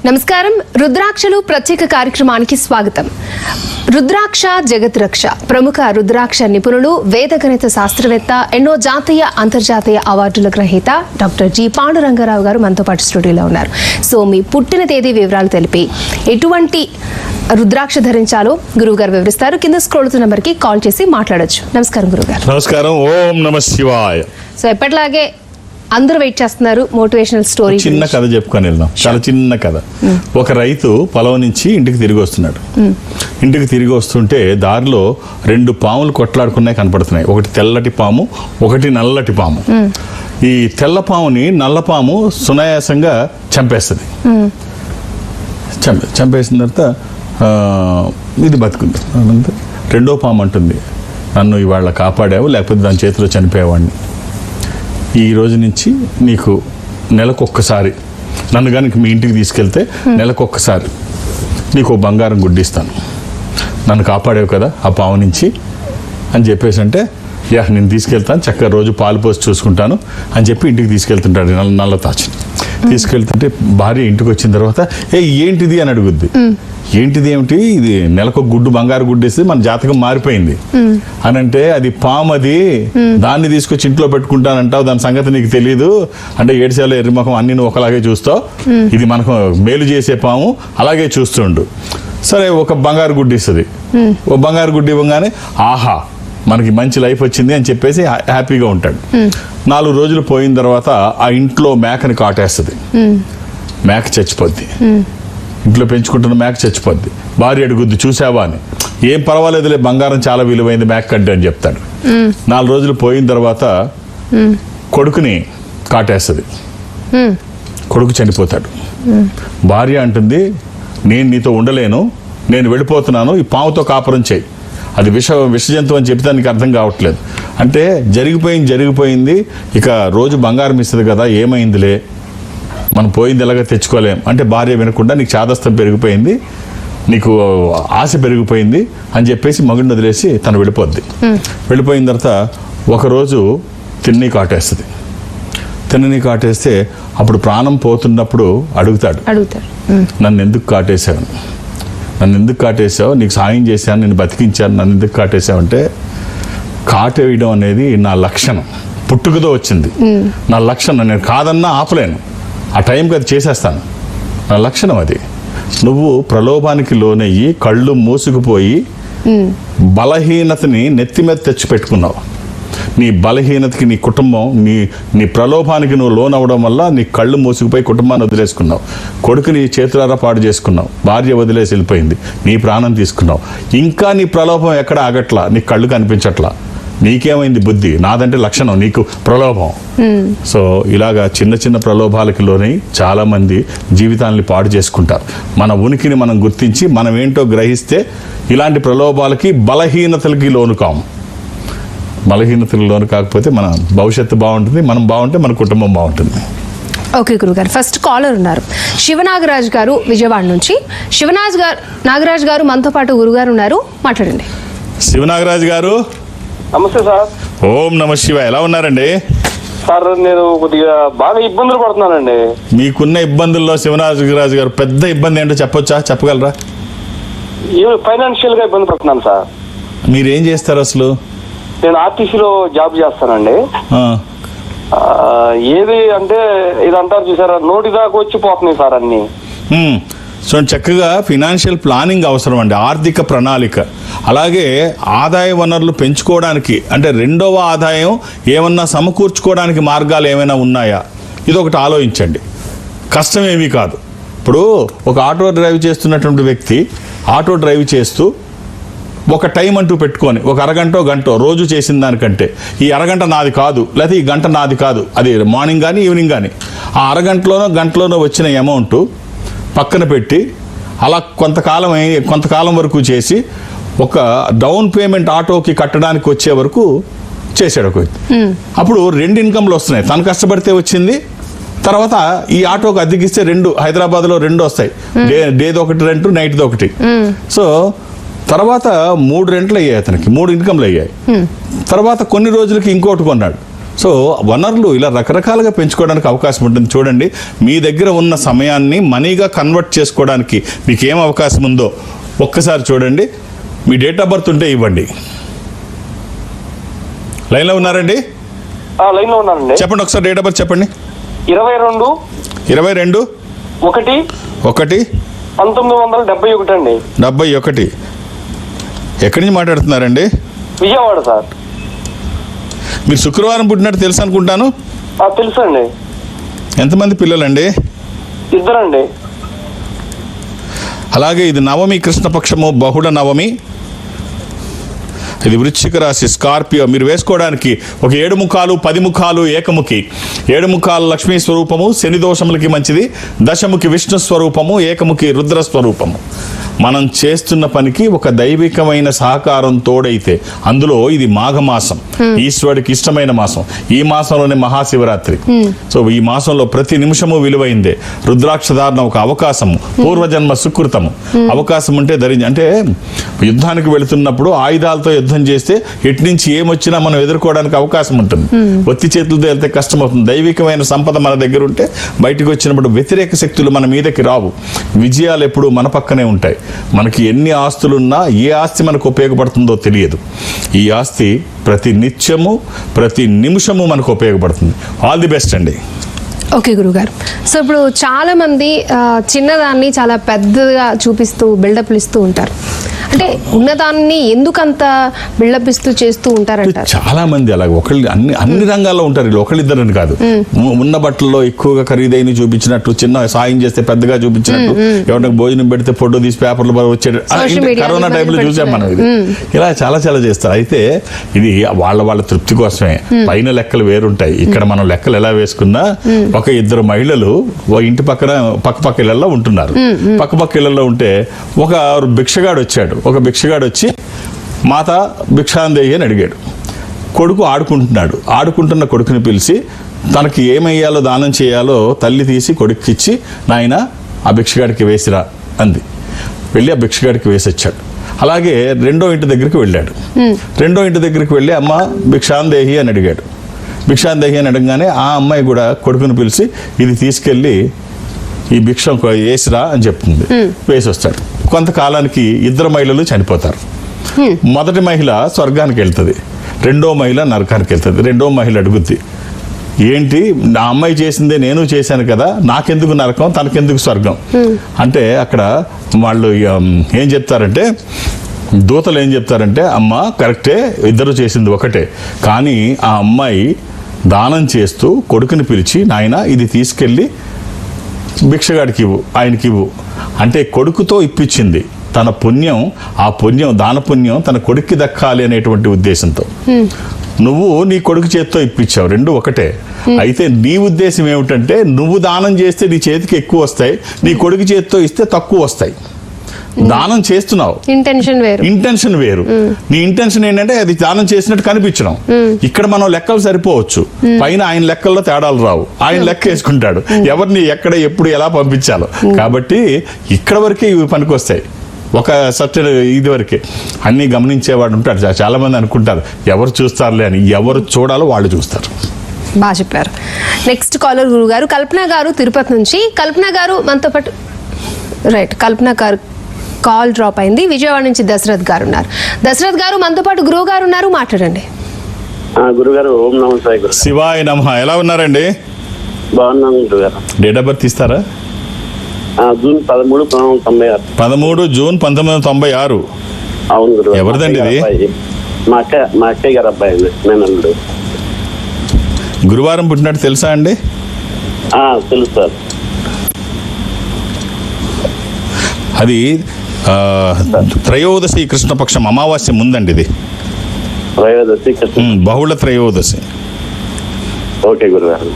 నమస్కారం. రుద్రాక్షలు ప్రత్యేక కార్యక్రమానికి స్వాగతం. రుద్రాక్ష జగత్ రక్ష. ప్రముఖ రుద్రాక్ష నిపుణులు, వేద గణిత శాస్త్రవేత్త, ఎన్నో జాతీయ అంతర్జాతీయ అవార్డుల గ్రహీత డాక్టర్ జి పాండురంగారావు గారు మనతో పాటు స్టూడియోలో ఉన్నారు. సో మీ పుట్టిన తేదీ వివరాలు తెలిపి ఎటువంటి రుద్రాక్ష ధరించాలో గురువుగారు వివరిస్తారు. కింద స్క్రోల్ నంబర్కి కాల్ చేసి మాట్లాడొచ్చు. నమస్కారం గురువుగారు. నమస్కారం. ఓం నమ శివాయ. సో ఎప్పటిలాగే అందరూ వెయిట్ చేస్తున్నారు మోటివేషనల్ స్టోరీ. చిన్న కథ చెప్పుకొని వెళ్దాం. చాలా చిన్న కథ. ఒక రైతు పొలం నుంచి ఇంటికి తిరిగి వస్తున్నాడు. ఇంటికి తిరిగి వస్తుంటే దారిలో రెండు పాములు కొట్లాడుకున్నాయి కనపడుతున్నాయి. ఒకటి తెల్లటి పాము, ఒకటి నల్లటి పాము. ఈ తెల్ల పాముని నల్ల పాము సునాయాసంగా చంపేస్తుంది. చంపేసిన తర్వాత ఇది బతుకుంది. రెండో పాము అంటుంది, నన్ను ఇవాళ కాపాడావు, లేకపోతే దాని చేతిలో చనిపోయేవాడిని. ఈ రోజు నుంచి నీకు నెలకొక్కసారి నన్ను కానీ మీ ఇంటికి తీసుకెళ్తే నెలకొక్కసారి నీకు బంగారం గుడ్డిస్తాను, నన్ను కాపాడేవు కదా ఆ పాము నుంచి అని చెప్పేసి అంటే, యా నేను తీసుకెళ్తాను, చక్కగా రోజు పాలు పోసి చూసుకుంటాను అని చెప్పి ఇంటికి తీసుకెళ్తుంటాడు నల్ల తాచిని. తీసుకెళ్తుంటే భార్య ఇంటికి వచ్చిన తర్వాత ఏంటిది అని అడుగుద్ది. ఏంటిది ఏమిటి, ఇది నెలకు గుడ్డు బంగారు గుడ్డు వేస్తే మన జాతకం మారిపోయింది అని అంటే, అది పాము, అది దాన్ని తీసుకొచ్చి ఇంట్లో పెట్టుకుంటానంటావు, దాని సంగతి నీకు తెలియదు అంటే, ఏడుసేల ఎర్రిముఖం అన్ని నువ్వు ఒకలాగే చూస్తావు, ఇది మనకు మేలు చేసే పాము, అలాగే చూస్తుండు. సరే ఒక బంగారు గుడ్డు ఇస్తుంది. ఓ బంగారు గుడ్డు ఇవ్వగానే ఆహా మనకి మంచి లైఫ్ వచ్చింది అని చెప్పేసి హ్యాపీగా ఉంటాడు. 4 రోజులు పోయిన తర్వాత ఆ ఇంట్లో మేకని కాటేస్తుంది. మేక చచ్చిపోద్ది. ఇంట్లో పెంచుకుంటున్న మేక చచ్చిపోద్ది. భార్య అడుగుద్ది, చూసావా అని. ఏం పర్వాలేదులే, బంగారం చాలా విలువైంది మేక కంటే అని చెప్తాడు. 4 రోజులు పోయిన తర్వాత కొడుకుని కాటేస్తుంది. కొడుకు చనిపోతాడు. భార్య అంటుంది, నేను నీతో ఉండలేను, నేను వెళ్ళిపోతున్నాను, ఈ పాముతో కాపురం చేయి, అది విష జంతువు అని చెప్తే నీకు అర్థం కావట్లేదు అంటే, జరిగిపోయింది, ఇక రోజు బంగారం ఇస్తుంది కదా, ఏమైందిలే, మనం పోయింది ఎలాగ తెచ్చుకోలేం అంటే, భార్య వినకుండా నీకు చాదస్తం పెరిగిపోయింది, నీకు ఆశ పెరిగిపోయింది అని చెప్పేసి మగుడిని వదిలేసి తను వెళ్ళిపోద్ది. వెళ్ళిపోయిన తర్వాత ఒకరోజు తిన్నీకి కాటేస్తుంది. తిన్నీకి కాటేస్తే అప్పుడు ప్రాణం పోతున్నప్పుడు అడుగుతాడు, నన్ను ఎందుకు కాటేశావు, నీకు సాయం చేశాను, నేను బతికించాను, నన్ను ఎందుకు కాటేశావు అంటే, కాటేయడం అనేది నా లక్షణం, పుట్టుకతో వచ్చింది నా లక్షణం, నేను కాదన్నా ఆపలేను, ఆ టైంకి అది చేసేస్తాను, నా లక్షణం అది. నువ్వు ప్రలోభానికి లోనయ్యి కళ్ళు మూసుకుపోయి బలహీనతని నెత్తి మీద తెచ్చిపెట్టుకున్నావు. నీ బలహీనతకి నీ కుటుంబం, నీ ప్రలోభానికి నువ్వు లోనవ్వడం వల్ల నీ కళ్ళు మూసుకుపోయి కుటుంబాన్ని వదిలేసుకున్నావు, కొడుకుని చేతులారా పాడు చేసుకున్నావు, భార్య వదిలేసి వెళ్ళిపోయింది, నీ ప్రాణం తీసుకున్నావు, ఇంకా నీ ప్రలోభం ఎక్కడ ఆగట్లా, నీ కళ్ళు కనిపించట్లా, నీకేమైంది బుద్ధి, నాదంటే లక్షణం, నీకు ప్రలోభం. సో ఇలాగా చిన్న చిన్న ప్రలోభాలకి లోనై చాలా మంది జీవితాన్ని పాడు చేసుకుంటారు. మన ఉనికిని మనం గుర్తించి మనం ఏంటో గ్రహిస్తే ఇలాంటి ప్రలోభాలకి బలహీనతలకి లోను కాము. బలహీనతలు లోను కాకపోతే మన భవిష్యత్తు బాగుంటుంది, మనం బాగుంటే మన కుటుంబం బాగుంటుంది. ఓకే గురుగారు, ఫస్ట్ కాలర్ ఉన్నారు శివనాగరాజ్ గారు విజయవాడ నుంచి. నాగరాజ్ గారు మనతో పాటు గురుగారు ఉన్నారు, మాట్లాడండి. శివనాగరాజ్ గారు నమస్తే సార్. ఓం నమ శివ. ఎలా ఉన్నారండి సార్? నేను కొద్దిగా బాగా ఇబ్బందులు పడుతున్నానండి. మీకున్న ఇబ్బందుల్లో శివనాగరాజు గారు పెద్ద ఇబ్బంది ఏంటో చెప్పగలరా? ఫైనాన్షియల్ గా ఇబ్బంది పడుతున్నాను సార్. మీరేం చేస్తారు అసలు? నేను ఆర్టీసీలో జాబ్ చేస్తానండి. ఏది అంటే ఇది అంటారు చూసారా, నోటి దాకా వచ్చి పోతున్నాయి సార్ అన్ని. సో చక్కగా ఫినాన్షియల్ ప్లానింగ్ అవసరం అండి, ఆర్థిక ప్రణాళిక. అలాగే ఆదాయ వనరులు పెంచుకోవడానికి అంటే రెండవ ఆదాయం ఏమన్నా సమకూర్చుకోవడానికి మార్గాలు ఏమైనా ఉన్నాయా, ఇదొకటి ఆలోచించండి. కష్టం ఏమీ కాదు. ఇప్పుడు ఒక ఆటో డ్రైవ్ చేస్తున్నటువంటి వ్యక్తి ఆటో డ్రైవ్ చేస్తూ ఒక టైం అంటూ పెట్టుకొని, ఒక అరగంటో గంటో రోజు చేసిన దానికంటే ఈ అరగంట నాది కాదు, లేకపోతే ఈ గంట నాది కాదు, అది మార్నింగ్ కానీ ఈవినింగ్ కానీ, ఆ గంటలోనో వచ్చిన అమౌంట్ పక్కన పెట్టి అలా కొంతకాలం వరకు చేసి ఒక డౌన్ పేమెంట్ ఆటోకి కట్టడానికి వచ్చే వరకు చేశాడు ఒక వ్యక్తి. అప్పుడు 2 ఇన్కమ్లు వస్తున్నాయి. తను కష్టపడితే వచ్చింది, తర్వాత ఈ ఆటోకి అద్దెకిస్తే 2, హైదరాబాద్లో 2 వస్తాయి, డేది ఒకటి రెంట్, నైట్ది ఒకటి. సో తర్వాత 3 రెంట్లు అయ్యాయి, అతనికి 3 ఇన్కమ్లు అయ్యాయి. తర్వాత కొన్ని రోజులకి ఇంకోటి కొన్నాడు. సో వనరులు ఇలా రకరకాలుగా పెంచుకోవడానికి అవకాశం ఉంటుంది. చూడండి, మీ దగ్గర ఉన్న సమయాన్ని మనీగా కన్వర్ట్ చేసుకోవడానికి మీకు ఏం అవకాశం ఉందో ఒక్కసారి చూడండి. మీ డేట్ ఆఫ్ బర్త్ ఉంటే ఇవ్వండి. లైన్లో ఉన్నారండి? లైన్ లో ఉన్నానండి. చెప్పండి ఒకసారి డేట్ ఆఫ్ బర్త్ చెప్పండి. 22/1 1971 అండి. 71. ఎక్కడి నుంచి మాట్లాడుతున్నారండి? విజయవాడ సార్. మీరు శుక్రవారం పుట్టినట్టు తెలుసు అనుకుంటాను. తెలుసు అండి. ఎంతమంది పిల్లలండి? 2 అండి. అలాగే ఇది నవమి, కృష్ణపక్షము, బహుళ నవమి. ఇది వృశ్చిక రాశి, స్కార్పియో. మీరు వేసుకోవడానికి ఒక 7 ముఖాలు, 10 ముఖాలు, ఏకముఖి. 7 ముఖాలు లక్ష్మీ స్వరూపము, శని దోషములకి మంచిది. దశముఖి విష్ణు స్వరూపము, ఏకముఖి రుద్ర స్వరూపము. మనం చేస్తున్న పనికి ఒక దైవికమైన సహకారం తోడైతే, అందులో ఇది మాఘమాసం, ఈశ్వరుడికి ఇష్టమైన మాసం. ఈ మాసంలోనే మహాశివరాత్రి. సో ఈ మాసంలో ప్రతి నిమిషము విలువైందే. రుద్రాక్ష ధారణ ఒక అవకాశము, పూర్వజన్మ సుకృతము. అవకాశం ఉంటే అంటే యుద్ధానికి వెళుతున్నప్పుడు ఆయుధాలతో యుద్ధం చేస్తే ఎటు నుంచి ఏమొచ్చినా మనం ఎదుర్కోవడానికి అవకాశం ఉంటుంది. ఒత్తి చేతులతో వెళ్తే కష్టమవుతుంది. దైవికమైన సంపద మన దగ్గర ఉంటే బయటకు వచ్చినప్పుడు వ్యతిరేక శక్తులు మన మీదకి రావు. విజయాలు ఎప్పుడు మన పక్కనే ఉంటాయి. మనకి ఎన్ని ఆస్తులున్నా ఏ ఆస్తి మనకు ఉపయోగపడుతుందో తెలియదు. ఈ ఆస్తి ప్రతి నిత్యము, ప్రతి నిమిషము మనకు ఉపయోగపడుతుంది. ఆల్ ది బెస్ట్ అండి. ఓకే గురుగారు. సో ఇప్పుడు చాలా మంది చిన్నదాన్ని చాలా పెద్దగా చూపిస్తూ బిల్డప్లు ఇస్తూ ఉంటారు. అంటే ఉన్నదాన్ని ఎందుకంత బిల్డప్ ఇస్తూ చేస్తూ ఉంటారంటారు? చాలా మంది అలాగే ఒకళ్ళు అన్ని రంగాల్లో ఉంటారు. వీళ్ళు ఒకళ్ళిద్దరని కాదు. ఉన్న బట్టల్లో ఎక్కువగా ఖరీదైన చూపించినట్టు, చిన్న సాయం చేస్తే పెద్దగా చూపించినట్టు, ఎవరికి భోజనం పెడితే ఫోటో తీసి పేపర్లో వచ్చే కరోనా టైంలో చూసాం మనం. ఇది ఇలా చాలా చాలా చేస్తారు. అయితే ఇది వాళ్ళ తృప్తి కోసమే. పైన లెక్కలు వేరుంటాయి. ఇక్కడ మనం లెక్కలు ఎలా వేసుకున్నా ఒక 2 మహిళలు ఇంటి పక్క ఇళ్లలో ఉంటున్నారు. పక్క ఇళ్లలో ఉంటే ఒక భిక్షగాడు వచ్చాడు. ఒక భిక్షగాడు వచ్చి మాత భిక్షాందేహి అని అడిగాడు. కొడుకు ఆడుకుంటున్న కొడుకుని పిలిచి తనకి ఏమయ్యాలో దానం చేయాలో తల్లి తీసి కొడుక్కిచ్చి, నాయన ఆ భిక్షగాడికి వేసిరా అంది. వెళ్ళి ఆ భిక్షగాడికి వేసొచ్చాడు. అలాగే రెండో ఇంటి దగ్గరికి వెళ్ళాడు. రెండో ఇంటి దగ్గరికి వెళ్ళి అమ్మ భిక్షాందేహి అని అడిగాడు. భిక్షాందేహి అని అడగగానే ఆ అమ్మాయి కూడా కొడుకుని పిలిచి ఇది తీసుకెళ్ళి ఈ భిక్ష వేసిరా అని చెప్తుంది. వేసి వస్తాడు. కొంతకాలానికి 2 మహిళలు చనిపోతారు. మొదటి మహిళ స్వర్గానికి వెళ్తుంది, రెండో మహిళ నరకానికి వెళ్తుంది. రెండో మహిళ అడుగుద్ది, ఏంటి నా అమ్మాయి చేసిందే నేను చేశాను కదా, నాకెందుకు నరకం, తనకెందుకు స్వర్గం అంటే అక్కడ వాళ్ళు ఏం చెప్తారంటే, దూతలు ఏం చెప్తారంటే, అమ్మ కరెక్టే, ఇద్దరు చేసింది ఒకటే, కానీ ఆ అమ్మాయి దానం చేస్తూ కొడుకుని పిలిచి నాయన ఇది తీసుకెళ్ళి భిక్షగాడికి ఇవ్వు, ఆయనకి ఇవ్వు అంటే కొడుకుతో ఇప్పించింది. తన పుణ్యం, ఆ పుణ్యం దాన పుణ్యం తన కొడుక్కి దక్కాలి అనేటువంటి ఉద్దేశంతో నువ్వు నీ కొడుకు చేతితో ఇప్పించావు. రెండు ఒకటే. అయితే నీ ఉద్దేశం ఏమిటంటే నువ్వు దానం చేస్తే నీ చేతికి ఎక్కువ వస్తాయి, నీ కొడుకు చేతితో ఇస్తే తక్కువ వస్తాయి. దానం చేస్తున్నావు, ఇంటెన్షన్ వేరు. నీ ఇంటెన్షన్ ఏంటంటే అది దానం చేసినట్టు కనిపించడం. ఇక్కడ మనం లెక్కలు సరిపోవచ్చు, పైన ఆయన లెక్కల్లో తేడాలు రావు. ఆయన లెక్క వేసుకుంటాడు ఎవరిని ఎక్కడ ఎప్పుడు ఎలా పంపించాలో. కాబట్టి ఇక్కడ వరకే ఇవి పనికొస్తాయి. ఒక సర్టెన్ ఇది వరకే. అన్నీ గమనించేవాడు ఉంటాడు. చాలా మంది అనుకుంటారు ఎవరు చూస్తారులే అని. ఎవరు చూడాలో వాళ్ళు చూస్తారు. బాగా చెప్పారు. నెక్స్ట్ కాలర్ గురువు గారు కల్పన గారు తిరుపతి నుంచి. కల్పన గారు మనతో పాటు రైట్. కల్పన గారు కాల్ డ్రాప్ అయింది. విజయవాడ నుంచి దశరథ్ గారు ఉన్నారు. దశరథ్ గారు మనతో పాటు గురువు గారు ఉన్నారు, మాట్లాడండి. గురుగారు ఓం నమః శివాయ. శివాయ నమః. ఎలా ఉన్నారండి? బాగున్నాను గురుగారు. డేట్ ఆఫ్ బర్త్ ఇస్తారా? జూన్ 13, 1996. 13 జూన్ 1996. అవును గురుగారు. ఎవరిదండి ఇది? మా అక్కయ్య గారు అబ్బాయి అండి. నేను గురువారం పుట్టినట్టు తెలుసా అండి? తెలుసు సార్. అది త్రయోదశి కృష్ణపక్షం అమావాస్య ముందండి. ఇది త్రయోదశి బహుళ త్రయోదశి. ఓకే గురుగారు.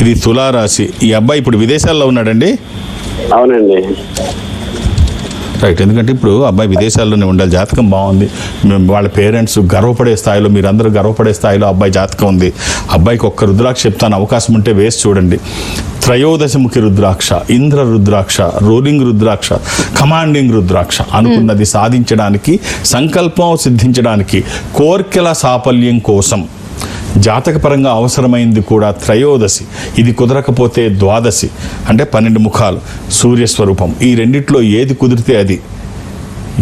ఇది తులారాశి. ఈ అబ్బాయి ఇప్పుడు విదేశాల్లో ఉన్నాడండి. అవునండి. రైట్. ఎందుకంటే ఇప్పుడు అబ్బాయి విదేశాల్లోనే ఉండాలి. జాతకం బాగుంది. వాళ్ళ పేరెంట్స్ గర్వపడే స్థాయిలో, మీరందరూ గర్వపడే స్థాయిలో అబ్బాయి జాతకం ఉంది. అబ్బాయికి ఒక్క రుద్రాక్ష చెప్తాను, అవకాశం ఉంటే వేసి చూడండి. త్రయోదశముఖి రుద్రాక్ష, ఇంద్ర రుద్రాక్ష, రోలింగ్ రుద్రాక్ష, కమాండింగ్ రుద్రాక్ష. అనుకున్నది సాధించడానికి, సంకల్పం సిద్ధించడానికి, కోర్కెల సాఫల్యం కోసం జాతకపరంగా అవసరమైంది కూడా త్రయోదశి, ఇది కుదరకపోతే ద్వాదశి, అంటే 12 ముఖాలు, సూర్యస్వరూపం. ఈ రెండిట్లో ఏది కుదిరితే అది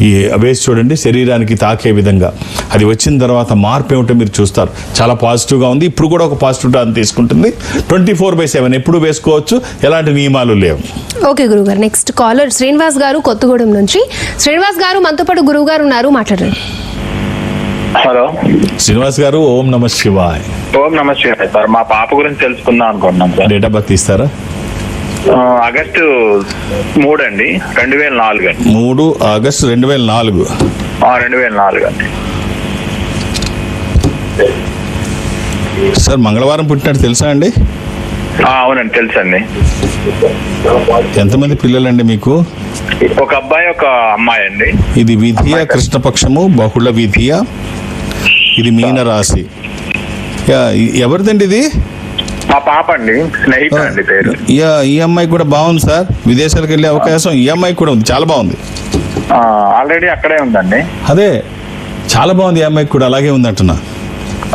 ఈ వేసి చూడండి, శరీరానికి తాకే విధంగా. అది వచ్చిన తర్వాత మార్పు ఏమిటో మీరు చూస్తారు. చాలా పాజిటివ్గా ఉంది. ఇప్పుడు కూడా ఒక పాజిటివ్ టర్న్ తీసుకుంటుంది. 24/7 ఎప్పుడు వేసుకోవచ్చు, ఎలాంటి నియమాలు లేవు. ఓకే గురుగారు, నెక్స్ట్ కాలర్ శ్రీనివాస్ గారు కొత్తగూడెం నుంచి. శ్రీనివాస్ గారు మనతో పాటు గురువు గారు ఉన్నారు, మాట్లాడండి. హలో శ్రీనివాస్ గారు, ఓం నమ శివాయ్. ఓం నమ శివాయ సార్. మా పాప గురించి తెలుసుకుందాం అనుకుంటున్నాం సార్. డేట్ ఆఫ్ బర్త్ ఇస్తారా? ఆగస్టు 3 అండి, 2004 అండి. 3 ఆగస్టు 2004. 2004 అండి. సార్ మంగళవారం పుట్టినట్టు తెలుసా అండి? అవునండి, తెలుసండి. ఎంతమంది పిల్లలండి మీకు? ఒక అబ్బాయి, ఒక అమ్మాయి అండి. ఇది విధియ కృష్ణపక్షము, బహుళ విధియ. ఇది మీన రాశి. ఎవరిదండి ఇది? మా పాప అండి, స్నేహిత అండి పేరు. ఈ అమ్మాయి కూడా బాగుంది సార్, విదేశాలకు వెళ్ళే అవకాశం ఈ అమ్మాయి కూడా ఉంది, చాలా బాగుంది. ఆల్రెడీ అక్కడే ఉందండి. అదే చాలా బాగుంది, ఈ అమ్మాయికి కూడా అలాగే ఉంది అంటున్నా.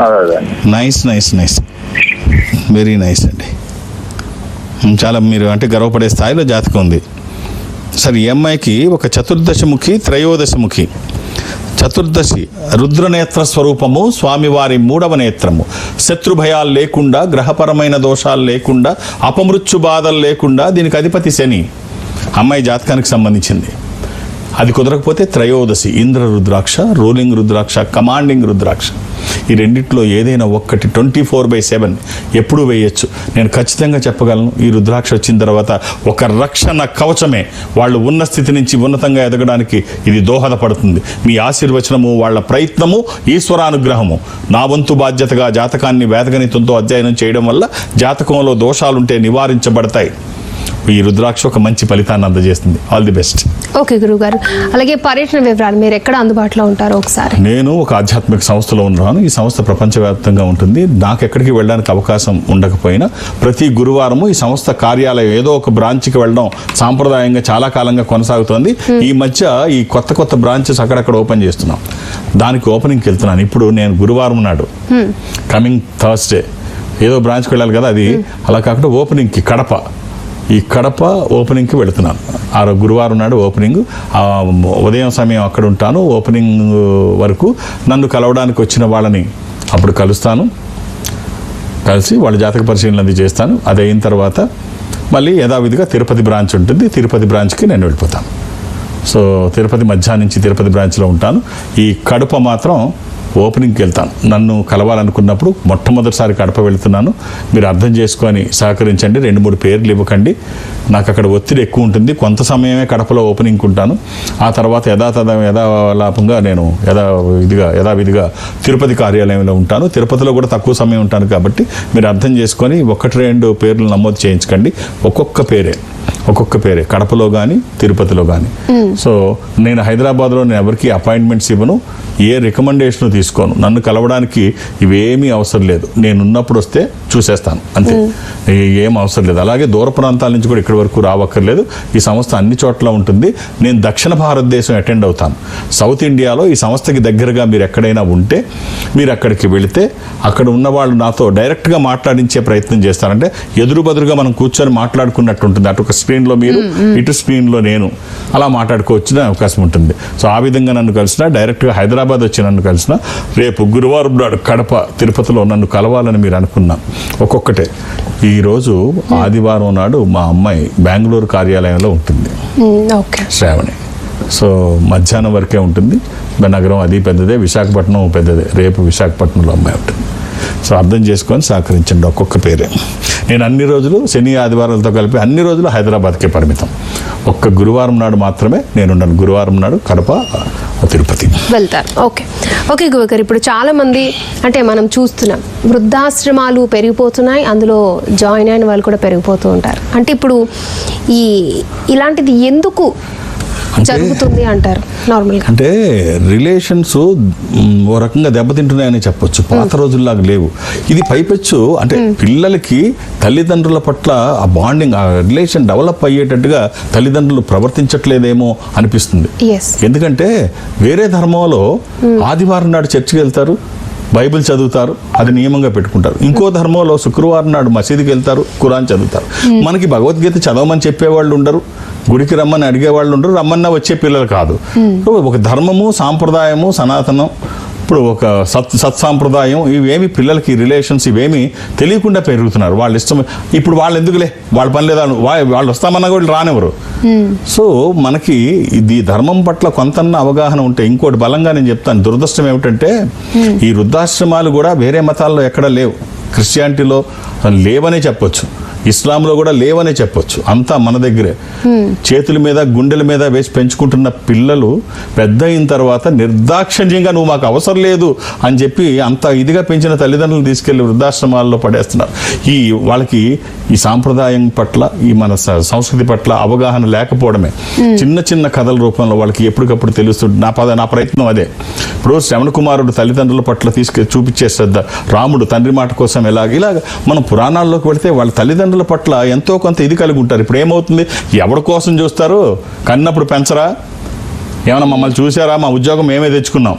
అదే nice nice nice, very nice అండి. చాలా మీరు అంటే గర్వపడే స్థాయిలో జాతకం ఉంది. సరే, ఈ అమ్మాయికి ఒక చతుర్దశముఖి, త్రయోదశముఖి. చతుర్దశి రుద్రనేత్ర స్వరూపము, స్వామివారి 3వ నేత్రము. శత్రుభయాలు లేకుండా, గ్రహపరమైన దోషాలు లేకుండా, అపమృత్యు బాధలు లేకుండా, దీనికి అధిపతి శని. అమ్మాయి జాతకానికి సంబంధించింది. అది కుదరకపోతే త్రయోదశి, ఇంద్ర రుద్రాక్ష, రోలింగ్ రుద్రాక్ష, కమాండింగ్ రుద్రాక్ష. ఈ రెండిట్లో ఏదైనా ఒక్కటి 24/7 ఎప్పుడూ వేయచ్చు. నేను ఖచ్చితంగా చెప్పగలను, ఈ రుద్రాక్ష వచ్చిన తర్వాత ఒక రక్షణ కవచమే. వాళ్ళు ఉన్న స్థితి నుంచి ఉన్నతంగా ఎదగడానికి ఇది దోహదపడుతుంది. మీ ఆశీర్వచనము, వాళ్ళ ప్రయత్నము, ఈశ్వరానుగ్రహము. నా వంతు బాధ్యతగా జాతకాన్ని వేదగణితంతో అధ్యయనం చేయడం వల్ల జాతకంలో దోషాలుంటే నివారించబడతాయి. ఈ రుద్రాక్ష ఒక మంచి ఫలితాన్ని అందజేస్తుంది. All the best. ఓకే గురువు గారు, అలాగే పర్యటన వివరాలు, మీరు ఎక్కడ అందుబాటులో ఉంటారో ఒకసారి. నేను ఒక ఆధ్యాత్మిక సంస్థలో ఉన్నాను. ఈ సంస్థ ప్రపంచవ్యాప్తంగా ఉంటుంది. నాకు ఎక్కడికి వెళ్ళడానికి అవకాశం ఉండకపోయినా ప్రతి గురువారము ఈ సంస్థ కార్యాలయం ఏదో ఒక బ్రాంచ్కి వెళ్ళడం సాంప్రదాయంగా చాలా కాలంగా కొనసాగుతోంది. ఈ మధ్య ఈ కొత్త బ్రాంచెస్ అక్కడక్కడ ఓపెన్ చేస్తున్నాం. దానికి ఓపెనింగ్కి వెళ్తున్నాను. ఇప్పుడు నేను గురువారం నాడు, కమింగ్ థర్స్డే ఏదో బ్రాంచ్కి వెళ్ళాలి కదా, అది అలా కాకుండా ఓపెనింగ్కి కడప ఓపెనింగ్కి వెళుతున్నాను. ఆ గురువారం నాడు ఓపెనింగ్. ఉదయం సమయం అక్కడ ఉంటాను. ఓపెనింగ్ వరకు నన్ను కలవడానికి వచ్చిన వాళ్ళని అప్పుడు కలిసి వాళ్ళ జాతక పరిశీలన అది చేస్తాను. అది అయిన తర్వాత మళ్ళీ యథావిధిగా తిరుపతి బ్రాంచ్ ఉంటుంది. తిరుపతి బ్రాంచ్కి నేను వెళ్ళిపోతాను. సో తిరుపతి మధ్యాహ్నం నుంచి తిరుపతి బ్రాంచ్లో ఉంటాను. ఈ కడప మాత్రం ఓపెనింగ్కి వెళ్తాను. నన్ను కలవాలనుకున్నప్పుడు మొట్టమొదటిసారి కడప వెళ్తున్నాను. మీరు అర్థం చేసుకొని సహకరించండి. 2-3 పేర్లు ఇవ్వకండి. నాకు అక్కడ ఒత్తిడి ఎక్కువ ఉంటుంది. కొంత సమయమే కడపలో ఓపెనింగ్కి ఉంటాను. ఆ తర్వాత యథాలాపంగా నేను యథావిధిగా తిరుపతి కార్యాలయంలో ఉంటాను. తిరుపతిలో కూడా తక్కువ సమయం ఉంటాను కాబట్టి మీరు అర్థం చేసుకొని 1-2 పేర్లు నమోదు చేయించకండి. ఒక్కొక్క పేరే కడపలో కానీ తిరుపతిలో కానీ. సో నేను హైదరాబాద్లో నేను ఎవరికి అపాయింట్మెంట్స్ ఇవ్వను, ఏ రికమెండేషన్ తీసుకోను. నన్ను కలవడానికి ఇవేమీ అవసరం లేదు. నేను ఉన్నప్పుడు వస్తే చూసేస్తాను అంతే, ఏం అవసరం లేదు. అలాగే దూర ప్రాంతాల నుంచి కూడా ఇక్కడి వరకు రావక్కర్లేదు. ఈ సంస్థ అన్ని చోట్ల ఉంటుంది. నేను దక్షిణ భారతదేశం అటెండ్ అవుతాను. సౌత్ ఇండియాలో ఈ సంస్థకి దగ్గరగా మీరు ఎక్కడైనా ఉంటే మీరు అక్కడికి వెళితే అక్కడ ఉన్న వాళ్ళు నాతో డైరెక్ట్గా మాట్లాడించే ప్రయత్నం చేస్తారంటే ఎదురుబదురుగా మనం కూర్చొని మాట్లాడుకున్నట్టు ఉంటుంది. అటు ఒక స్క్రీన్లో మీరు, ఇటు స్క్రీన్లో నేను, అలా మాట్లాడుకోవచ్చిన అవకాశం ఉంటుంది. సో ఆ విధంగా నన్ను కలిసిన, డైరెక్ట్గా హైదరాబాద్ వచ్చి నన్ను కలిసిన, రేపు గురువారం నాడు కడప, తిరుపతిలో నన్ను కలవాలని మీరు అనుకున్నా ఒక్కొక్కటే. ఈరోజు ఆదివారం నాడు మా అమ్మాయి బెంగళూరు కార్యాలయంలో ఉంటుంది, శ్రావణి. సో మధ్యాహ్నం వరకే ఉంటుంది. నగరం అది పెద్దదే, విశాఖపట్నం పెద్దదే. రేపు విశాఖపట్నంలో అమ్మాయి ఉంటుంది. సో అర్థం చేసుకొని సహకరించండి. ఒక్కొక్క పేరే. నేను అన్ని రోజులు శని ఆదివారాలతో కలిపి అన్ని రోజులు హైదరాబాద్కే పరిమితం. ఒక్క గురువారం నాడు మాత్రమే నేనున్నాను. గురువారం నాడు కడప, తిరుపతి వెళ్తారు. ఓకే గురుగారు, ఇప్పుడు చాలా మంది అంటే మనం చూస్తున్నాం వృద్ధాశ్రమాలు పెరిగిపోతున్నాయి, అందులో జాయిన్ అయిన వాళ్ళు కూడా పెరిగిపోతూ ఉంటారు. అంటే ఇప్పుడు ఇలాంటిది ఎందుకు జరుగుతుంది అంటారు నార్మల్గా? అంటే రిలేషన్స్ ఓ రకంగా దెబ్బతింటున్నాయని చెప్పొచ్చు. పాత రోజుల్లాగా లేవు. ఇది పైపెచ్చు అంటే పిల్లలకి తల్లిదండ్రుల పట్ల ఆ బాండింగ్, ఆ రిలేషన్ డెవలప్ అయ్యేటట్టుగా తల్లిదండ్రులు ప్రవర్తించట్లేదేమో అనిపిస్తుంది. ఎందుకంటే వేరే ధర్మంలో ఆదివారం నాడు చర్చికి వెళ్తారు, బైబిల్ చదువుతారు, అది నియమంగా పెట్టుకుంటారు. ఇంకో ధర్మంలో శుక్రవారం నాడు మసీదుకి వెళ్తారు, ఖురాన్ చదువుతారు. మనకి భగవద్గీత చదవమని చెప్పేవాళ్ళు ఉండరు, గుడికి రమ్మని అడిగేవాళ్ళు ఉండరు, రమ్మన్నా వచ్చే పిల్లలు కాదు. ఒక ధర్మము, సాంప్రదాయము, సనాతనం, ఇప్పుడు ఒక సత్సాంప్రదాయం, ఇవేమి పిల్లలకి రిలేషన్స్ ఇవేమి తెలియకుండా పెరుగుతున్నారు. వాళ్ళ ఇష్టం. ఇప్పుడు వాళ్ళు ఎందుకులే, వాళ్ళ పని లేదా, వాళ్ళు వస్తామన్నా కూడా రానివ్వరు. సో మనకి ఇది ధర్మం పట్ల కొంతన్న అవగాహన ఉంటే, ఇంకోటి బలంగా నేను చెప్తాను, దురదృష్టం ఏమిటంటే ఈ వృద్ధాశ్రమాలు కూడా వేరే మతాల్లో ఎక్కడ లేవు. క్రిస్టియానిటీలో లేవనే చెప్పొచ్చు, ఇస్లాంలో కూడా లేవనే చెప్పొచ్చు. అంతా మన దగ్గరే. చేతుల మీద గుండెల మీద వేసి పెంచుకుంటున్న పిల్లలు పెద్ద అయిన తర్వాత నిర్దాక్షిణ్యంగా నువ్వు మాకు అవసరం లేదు అని చెప్పి అంత ఇదిగా పెంచిన తల్లిదండ్రులు తీసుకెళ్లి వృద్ధాశ్రమాల్లో పడేస్తున్నారు. వాళ్ళకి ఈ సాంప్రదాయం పట్ల, ఈ మన సంస్కృతి పట్ల అవగాహన లేకపోవడమే. చిన్న చిన్న కథల రూపంలో వాళ్ళకి ఎప్పటికప్పుడు తెలుస్తుంది. నా ప్రయత్నం అదే. ఇప్పుడు శ్రవణ కుమారుడు తల్లిదండ్రుల పట్ల చూపించే శ్రద్ధ, రాముడు తండ్రి మాట కోసం ఇలాగ మనం పురాణాల్లోకి వెళితే వాళ్ళ తల్లిదండ్రుల పట్ల ఎంతో కొంత ఇది కలిగి ఉంటారు. ఇప్పుడు ఏమవుతుంది, ఎవరి కోసం చూస్తారు? కన్నప్పుడు పెంచరా, ఏమైనా మమ్మల్ని చూసారా, మా ఉద్యోగం మేమే తెచ్చుకున్నాం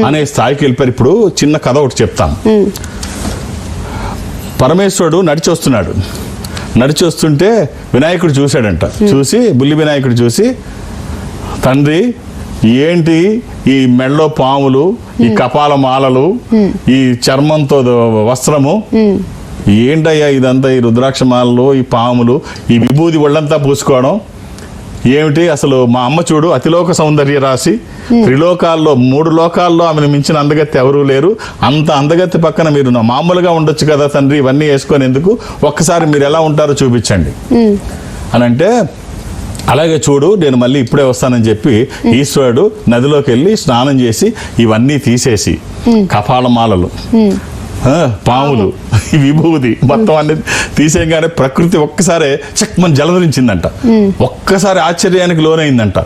అనే స్థాయికి వెళ్ళిపోయారు. ఇప్పుడు చిన్న కథ ఒకటి చెప్తాను. పరమేశ్వరుడు నడిచి వస్తుంటే వినాయకుడు చూశాడంట. చూసి బుల్లి వినాయకుడు చూసి, తండ్రి ఏంటి ఈ మెళ్ళో పాములు, ఈ కపాల మాలలు, ఈ చర్మంతో వస్త్రము, ఏంటయ్యా ఇదంతా, ఈ రుద్రాక్షమాలలో, ఈ పాములు, ఈ విభూది ఒళ్ళంతా పూసుకోవడం ఏమిటి? అసలు మా అమ్మ చూడు, అతిలోక సౌందర్య రాశి, త్రిలోకాల్లో 3 లోకాల్లో ఆమెను మించిన అందగత్తి ఎవరూ లేరు. అంత అందగత్తి పక్కన మీరు మామూలుగా ఉండొచ్చు కదా తండ్రి, ఇవన్నీ వేసుకొని ఎందుకు, ఒక్కసారి మీరు ఎలా ఉంటారో చూపించండి అని అంటే, అలాగే చూడు నేను మళ్ళీ ఇప్పుడే వస్తానని చెప్పి ఈశ్వరుడు నదిలోకి వెళ్ళి స్నానం చేసి ఇవన్నీ తీసేసి, కపాలమాలలు, పాములు, విభూది మొత్తం అన్ని తీసేయగానే ప్రకృతి ఒక్కసారి చక్మని జలధరించిందంట. ఒక్కసారి ఆశ్చర్యానికి లోనైందంట.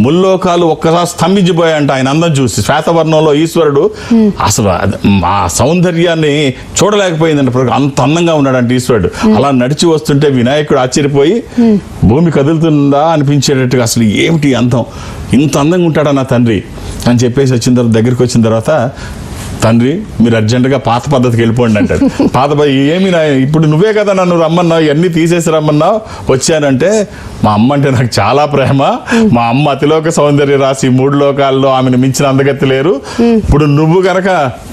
ముల్లోకాలు ఒక్కసారి స్తంభించిపోయాయంట ఆయన అందం చూసి. శ్వేతవర్ణంలో ఈశ్వరుడు అసలు ఆ సౌందర్యాన్ని చూడలేకపోయిందంట. అంత అందంగా ఉన్నాడంట ఈశ్వరుడు. అలా నడిచి వస్తుంటే వినాయకుడు ఆశ్చర్యపోయి భూమి కదులుతుందా అనిపించేటట్టుగా, అసలు ఏమిటి అందం, ఇంత అందంగా ఉంటాడా నా తండ్రి అని చెప్పేసి వచ్చిన తర్వాత, దగ్గరికి వచ్చిన తర్వాత, తండ్రి మీరు అర్జెంటుగా పాత పద్ధతికి వెళ్ళిపోండి అంటాడు. ఏమి ఇప్పుడు నువ్వే కదా నన్ను రమ్మన్నావు, ఇవన్నీ తీసేసి రమ్మన్నావు, వచ్చానంటే మా అమ్మ అంటే నాకు చాలా ప్రేమ, మా అమ్మ అతిలోక సౌందర్య రాశి, 3 లోకాల్లో ఆమెను మించిన అందగత్తి లేరు. ఇప్పుడు నువ్వు గనక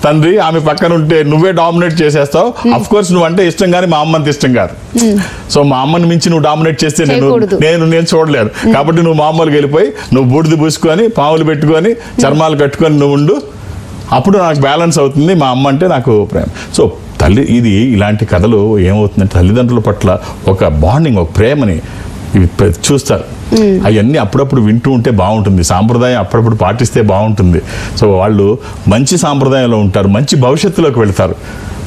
తండ్రి ఆమె పక్కన ఉంటే నువ్వే డామినేట్ చేసేస్తావు. అఫ్ కోర్స్ నువ్వు అంటే ఇష్టం కానీ మా అమ్మ అంత ఇష్టం కాదు. సో మా అమ్మని మించి నువ్వు డామినేట్ చేస్తే నేను చూడలేను. కాబట్టి నువ్వు మామూలుగా వెళ్ళిపోయి నువ్వు బూడిద పూసుకొని, పాములు పెట్టుకొని, చర్మాలు కట్టుకొని నువ్వు ఉండు, అప్పుడు నాకు బ్యాలెన్స్ అవుతుంది. మా అమ్మ అంటే నాకు ప్రేమ. సో ఇది ఇలాంటి కథలు ఏమవుతుందంటే తల్లిదండ్రుల పట్ల ఒక బాండింగ్, ఒక ప్రేమని చూస్తారు. అవన్నీ అప్పుడప్పుడు వింటూ ఉంటే బాగుంటుంది. సాంప్రదాయం అప్పుడప్పుడు పాటిస్తే బాగుంటుంది. సో వాళ్ళు మంచి సాంప్రదాయంలో ఉంటారు, మంచి భవిష్యత్తులోకి వెళ్తారు.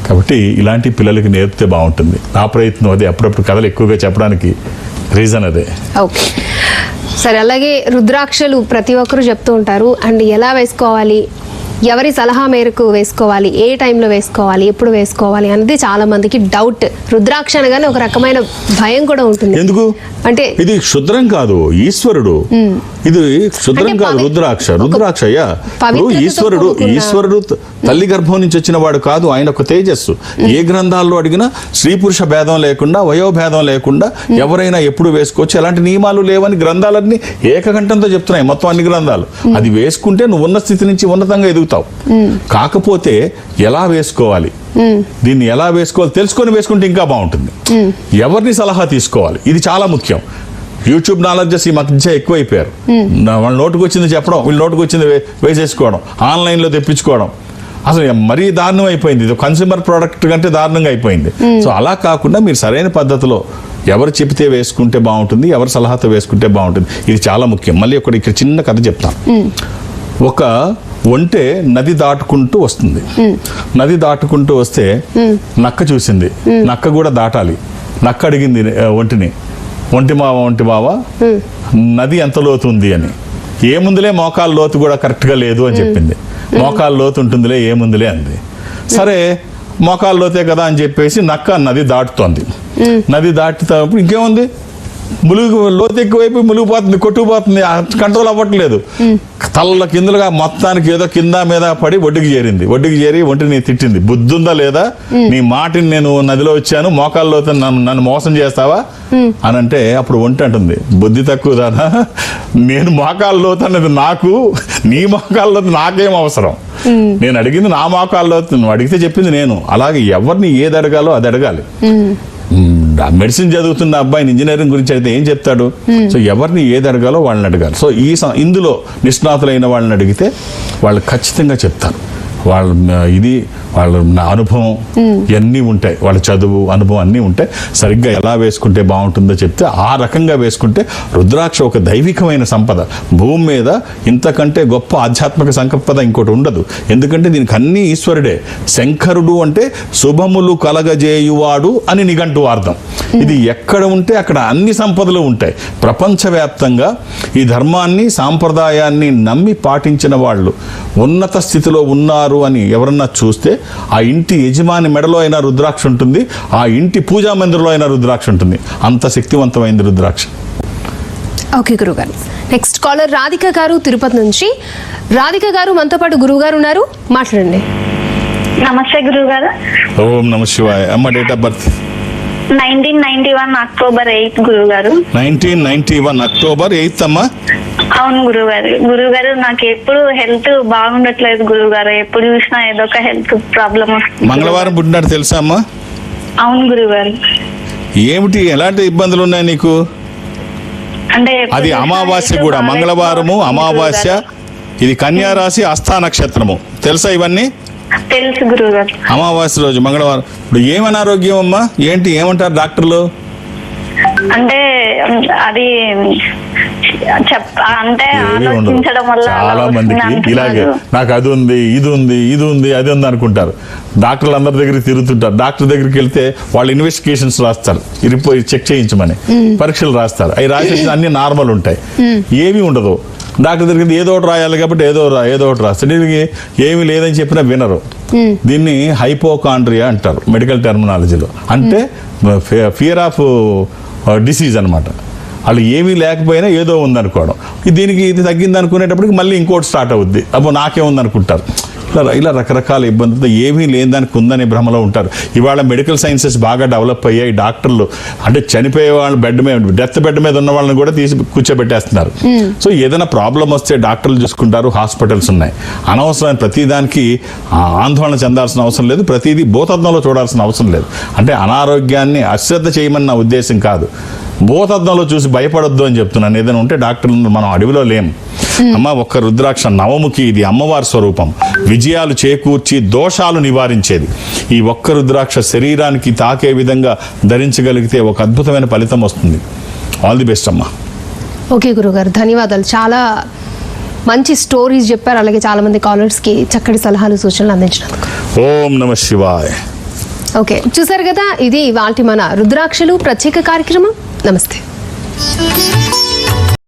కాబట్టి ఇలాంటి పిల్లలకి నేర్పితే బాగుంటుంది. నా ప్రయత్నం అదే, అప్పుడప్పుడు కథలు ఎక్కువగా చెప్పడానికి రీజన్ అదే. ఓకే సరే. అలాగే రుద్రాక్షలు ప్రతి ఒక్కరు చెప్తూ ఉంటారు. అండ్ ఎలా వేసుకోవాలి, ఎవరి సలహా మేరకు వేసుకోవాలి, ఏ టైంలో వేసుకోవాలి, ఎప్పుడు వేసుకోవాలి అనేది చాలా మందికి డౌట్. రుద్రాక్ష అనగానే ఒక రకమైన భయం కూడా ఉంటుంది. ఎందుకు అంటే ఇది క్షుద్రం కాదు, ఈశ్వరుడు. ఇది క్షుద్రం కాదు, రుద్రాక్ష అయ్యా. ఈశ్వరుడు తల్లి గర్భం నుంచి వచ్చిన వాడు కాదు, ఆయన ఒక తేజస్సు. ఏ గ్రంథాల్లో అడిగినా స్త్రీ పురుష భేదం లేకుండా, వయోభేదం లేకుండా ఎవరైనా ఎప్పుడు వేసుకోవచ్చు, ఎలాంటి నియమాలు లేవని గ్రంథాలన్నీ ఏకకంఠంతో చెప్తున్నాయి, మొత్తం అన్ని గ్రంథాలు. అది వేసుకుంటే నువ్వు ఉన్న స్థితి నుంచి ఉన్నతంగా ఎదుగుతావు. కాకపోతే ఎలా వేసుకోవాలి, దీన్ని ఎలా వేసుకోవాలి తెలుసుకొని వేసుకుంటే ఇంకా బాగుంటుంది. ఎవరిని సలహా తీసుకోవాలి, ఇది చాలా ముఖ్యం. యూట్యూబ్ నాలెడ్జెస్ ఈ మధ్య ఎక్కువైపోయారు. వాళ్ళ నోటుకు వచ్చింది చెప్పడం, వీళ్ళ నోటుకు వచ్చింది వేసేసుకోవడం, ఆన్లైన్లో తెప్పించుకోవడం, అసలు మరీ దారుణం అయిపోయింది. ఇది కన్స్యూమర్ ప్రోడక్ట్ కంటే దారుణంగా అయిపోయింది. సో అలా కాకుండా మీరు సరైన పద్ధతిలో ఎవరు చెప్తే వేసుకుంటే బాగుంటుంది, ఎవరి సలహాతో వేసుకుంటే బాగుంటుంది, ఇది చాలా ముఖ్యం. మళ్ళీ ఇక్కడ చిన్న కథ చెప్తాను. ఒక ఒంటె నది దాటుకుంటూ వస్తుంది. నది దాటుకుంటూ వస్తే నక్క చూసింది, నక్క కూడా దాటాలి. నక్క అడిగింది ఒంటి మావ నది ఎంత లోతు ఉంది అని. ఏముందిలే మోకాలు లోతు కూడా కరెక్ట్గా లేదు అని చెప్పింది. మోకాలు లోతు ఉంటుందిలే, ఏముందిలే అంది. సరే మోకాలు లోతే కదా అని చెప్పేసి నక్క నది దాటుతోంది. నది దాటుతాప్పుడు ఇంకేముంది, లోతు ఎక్కువైపోయి మునిగిపోతుంది, కొట్టుకుపోతుంది, కంట్రోల్ అవ్వట్లేదు. తల్ల కిందులుగా మొత్తానికి ఏదో కింద మీద పడి ఒడ్డుకి చేరి ఒంటిని తిట్టింది. బుద్ధుందా లేదా, నీ మాటిని నేను నదిలో వచ్చాను, మోకాల్లో నన్ను మోసం చేస్తావా అని అంటే అప్పుడు ఒంటి అంటుంది, బుద్ధి తక్కువ దానా, నేను మోకాల్లో అన్నది నాకు, నీ మోకాల్లో నాకేం అవసరం, నేను అడిగింది నా మోకాల్లో, నువ్వు అడిగితే చెప్పింది నేను. అలాగే ఎవరిని ఏది అడగాలో అది అడగాలి. మెడిసిన్ చదువుతున్న అబ్బాయిని ఇంజనీరింగ్ గురించి అయితే ఏం చెప్తాడు? సో ఎవరిని ఏది అడగాలో వాళ్ళని అడగాలి. సో ఇందులో నిష్ణాతులైన వాళ్ళని అడిగితే వాళ్ళు ఖచ్చితంగా చెప్తారు. వాళ్ళ అనుభవం ఇవన్నీ ఉంటాయి, వాళ్ళ చదువు అనుభవం అన్నీ ఉంటాయి. సరిగ్గా ఎలా వేసుకుంటే బాగుంటుందో చెప్తే ఆ రకంగా వేసుకుంటే రుద్రాక్ష ఒక దైవికమైన సంపద. భూమి మీద ఇంతకంటే గొప్ప ఆధ్యాత్మిక సంపద ఇంకోటి ఉండదు. ఎందుకంటే దీనికి అన్ని ఈశ్వరుడే. శంకరుడు అంటే శుభములు కలగజేయువాడు అని నిఘంటు అర్థం. ఇది ఎక్కడ ఉంటే అక్కడ అన్ని సంపదలు ఉంటాయి. ప్రపంచవ్యాప్తంగా ఈ ధర్మాన్ని సాంప్రదాయాన్ని నమ్మి పాటించిన వాళ్ళు ఉన్నత స్థితిలో ఉన్నారు అని ఎవరన్నా చూస్తే ఆ ఇంటి యజమాని మెడలో అయినా రుద్రాక్ష ఉంటుంది, ఆ ఇంటి పూజా మందిరంలో అయినా రుద్రాక్ష ఉంటుంది. అంత శక్తివంతమైంది రుద్రాక్ష. ఓకే గురుగారు. నెక్స్ట్ కాలర్ రాధిక గారు తిరుపతి నుంచి. రాధిక గారు మనతో పాటు గురువు గారు ఉన్నారు, మాట్లాడండి. నమస్తే గురుగారు. ఓం నమ శివాయ. అమ్మ డేట్ ఆఫ్ బర్త్ 1991 అక్టోబర్ 8 గురుగారు. 1991 అక్టోబర్ 8 అమ్మా. అవును గురుగారు నాకు ఎప్పుడు హెల్త్ బాగుండట్లేదు గురుగారు. ఎప్పుడు చూసినా ఏదో ఒక హెల్త్ ప్రాబ్లం వస్తుంది. మంగళవారం పుట్టినాడు తెలుసా అమ్మా? అవును గురుగారు. ఏమిటి, ఎలాంటి ఇబ్బందులు ఉన్నాయి నీకు? అంటే అది అమావాస్య కూడా, మంగళవారము అమావాస్య, ఇది కన్యా రాశి, హస్త నక్షత్రము. తెలుసా ఇవన్నీ? తెలుసు గురుగారు. అమావాస్య రోజు మంగళవారం. ఇప్పుడు ఏం అనారోగ్యం అమ్మా, ఏంటి, ఏమంటారు డాక్టర్లు? అంటే అది అంటే ఆలోచించడం వల్ల చాలా మందికి ఇలాగే నాకు అది ఉంది, ఇది ఉంది అది ఉంది అనుకుంటారు. డాక్టర్లు అందరి దగ్గరికి తిరుగుతుంటారు. డాక్టర్ దగ్గరికి వెళ్తే వాళ్ళు ఇన్వెస్టిగేషన్స్ రాస్తారు, ఇరిపోయి చెక్ చేయించమని పరీక్షలు రాస్తారు. అవి రాసి అన్ని నార్మల్ ఉంటాయి, ఏమీ ఉండదు. డాక్టర్ దగ్గరికి ఏదో ఒకటి రాయాలి కాబట్టి ఏదో ఒకటి రాస్తారు. దీనికి ఏమీ లేదని చెప్పినా వినరు. దీన్ని హైపోకాండ్రియా అంటారు మెడికల్ టెర్మినాలజీలో. అంటే ఫియర్ ఆఫ్ డిసీజ్ అనమాట. వాళ్ళు ఏమీ లేకపోయినా ఏదో ఉందనుకోవడం. దీనికి ఇది తగ్గింది అనుకునేటప్పటికి మళ్ళీ ఇంకోటి స్టార్ట్ అవుద్ది, అప్పుడు నాకేముంది అనుకుంటారు. ఇలా రకరకాల ఇబ్బందులతో ఏమీ లేని దానికి ఉందనే భ్రమలో ఉంటారు. ఇవాళ మెడికల్ సైన్సెస్ బాగా డెవలప్ అయ్యాయి. డాక్టర్లు అంటే చనిపోయే వాళ్ళు డెత్ బెడ్ మీద ఉన్న వాళ్ళని కూడా తీసి కూర్చోబెట్టేస్తున్నారు. సో ఏదైనా ప్రాబ్లం వస్తే డాక్టర్లు చూసుకుంటారు, హాస్పిటల్స్ ఉన్నాయి. అనవసరమైన ప్రతిదానికి ఆందోళన చెందాల్సిన అవసరం లేదు, ప్రతిదీ భూతద్దంలో చూడాల్సిన అవసరం లేదు. అంటే అనారోగ్యాన్ని అశ్రద్ధ చేయమని నా ఉద్దేశం కాదు, భూతద్దంలో చూసి భయపడొద్దు అని చెప్తున్నాను. ఏదైనా ఉంటే డాక్టర్లు మనం అడవిలో లేము. అమ్మ ఒక్క రుద్రాక్ష నవముఖి, ఇది అమ్మవారి స్వరూపం, విజయాలు చేకూర్చి దోషాలు నివారించేది. ఈ ఒక్క రుద్రాక్ష శరీరానికి తాకే విధంగా ధరించగలిగితే ఒక అద్భుతమైన ఫలితం వస్తుంది. ఆల్ ది బెస్ట్ అమ్మా. ఓకే గురుగారు, ధన్యవాదాలు. చాలా మంచి స్టోరీస్ చెప్పారు, అలాగే చాలా మంది కాలర్స్కి చక్కటి సలహాలు సూచనలు అందించినందుకు. ఓం నమ శివాయ. ఓకే, చూసారు కదా, ఇది ఇవాల్టి మన రుద్రాక్షలు ప్రత్యేక కార్యక్రమం. నమస్తే.